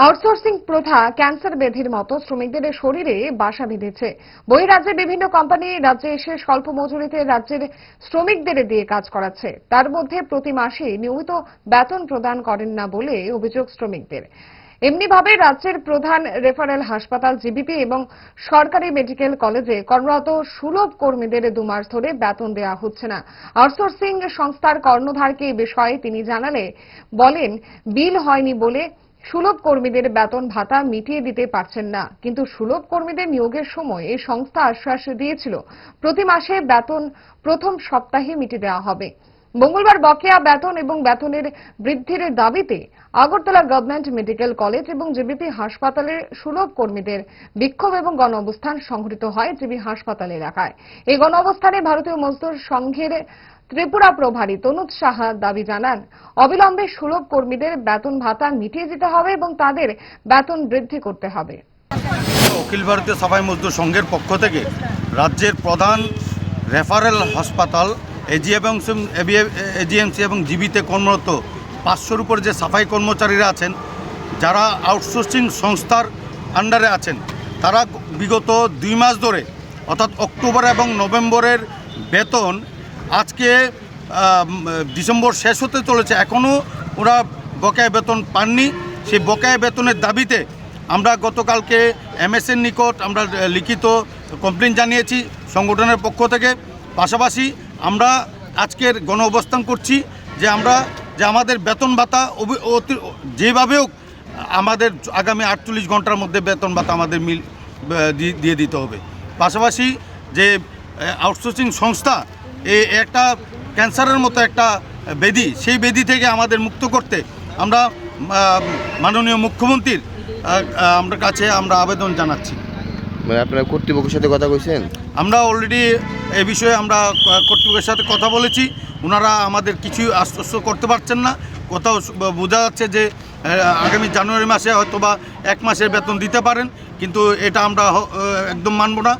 Outsourcing প্রথা cancer ব্যাধির মতো শ্রমিকদের শরীরে বাসা বেঁধেছে। বহিরাজ্যের বিভিন্ন কোম্পানি রাজ্যে এসে স্বল্প মজুরিতে রাজ্যের শ্রমিকদের দিয়ে কাজ করাচ্ছে। তার মধ্যে প্রতি মাসে নিয়মিত বেতন প্রদান করেন না বলে অভিযোগ শ্রমিকদের। এমনিভাবে রাজ্যের প্রধান রেফারেল হাসপাতাল জিবিপি এবং সরকারি মেডিকেল কলেজে কর্মরত সুলভ কর্মীদের 2 মাস ধরে বেতন দেওয়া হচ্ছে না। আউটসোর্সিং সংস্থার কর্ণধারকে এই বিষয়ে তিনি বলেন বিল হয়নি বলে সুলভ কর্মীদের বেতন ভাতা মিটিয়ে দিতে পারছেন না। কিন্তু সুলভ কর্মীদের নিয়োগের সময় এই সংস্থা আশ্বাস দিয়েছিল প্রতি মাসে বেতন প্রথম সপ্তাহে মিটিয়ে দেওয়া হবে। মঙ্গলবার বকেয়া বেতন এবং বেতনের বৃদ্ধির দাবিতে আগরতলা গভর্নমেন্ট মেডিকেল কলেজ এবং জিবিপি হাসপাতালের সুলভ কর্মীদের বিক্ষোভ এবং গণ অবস্থান সংঘটিত হয় জিবি হাসপাতাল এলাকায়। এই গণ অবস্থানে ভারতীয় মজদুর সংঘের ত্রিপুরা প্রভারী তনুজ সাহা দাবি জানান, অবিলম্বে সুলভ কর্মীদের বেতন ভাতা মিটিয়ে দিতে হবে এবং তাদের বেতন বৃদ্ধি করতে হবে। অখিল ভারতীয় সাফাই মজদুর সংঘের পক্ষ থেকে রাজ্যের প্রধান রেফারেল হাসপাতাল এজিএমসি এবং জিবিতে কর্মরত 500-র উপর যে সাফাই কর্মচারীরা আছেন, যারা আউটসোর্সিং সংস্থার আন্ডারে আছেন, তারা বিগত 2 মাস ধরে অর্থাৎ অক্টোবর এবং নভেম্বরের বেতন আজকে ডিসেম্বর শেষ হতে চলেছে, এখনও ওরা বকেয়া বেতন পাননি। সেই বকেয়া বেতনের দাবিতে আমরা গতকালকে এমএসএর নিকট আমরা লিখিত কমপ্লেন জানিয়েছি সংগঠনের পক্ষ থেকে। পাশাপাশি আমরা আজকের গণ অবস্থান করছি যে আমাদের বেতন ভাতা যেভাবে হোক আমাদের আগামী 48 ঘন্টার মধ্যে বেতন ভাতা আমাদের দিয়ে দিতে হবে। পাশাপাশি যে আউটসোর্সিং সংস্থা একটা ক্যান্সারের মতো একটা ব্যাধি, সেই ব্যাধি থেকে আমাদের মুক্ত করতে আমরা মাননীয় মুখ্যমন্ত্রীর কাছে আমরা আবেদন জানাচ্ছি। মানে আপনারা কর্তৃপক্ষের সাথে কথা কইছেন? আমরা অলরেডি এ বিষয়ে আমরা কর্তৃপক্ষের সাথে কথা বলেছি। ওনারা আমাদের কিছুই আশ্বস্ত করতে পারছেন না। কোথাও বোঝা যাচ্ছে যে আগামী জানুয়ারি মাসে হয়তো বা 1 মাসের বেতন দিতে পারেন, কিন্তু এটা আমরা একদম মানব না।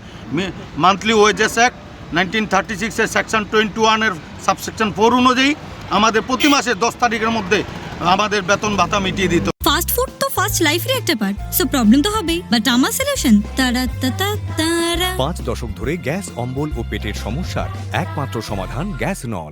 মান্থলি ওয়েজেস অ্যাক্ট 1936-এর সেকশন 21-এর সাবসেকশন 4 অনুযায়ী আমাদের প্রতি মাসে 10 তারিখের মধ্যে আমাদের বেতন ভাতা মিটিয়ে দিত। ফাস্ট ফুড তো ফাস্ট লাইফের একটা পার্ট, সো প্রবলেম তো হবেই, বাট আমার সলিউশন 5 দশক ধরে গ্যাস, অম্বল ও পেটের সমস্যার একমাত্র সমাধান গ্যাস নল।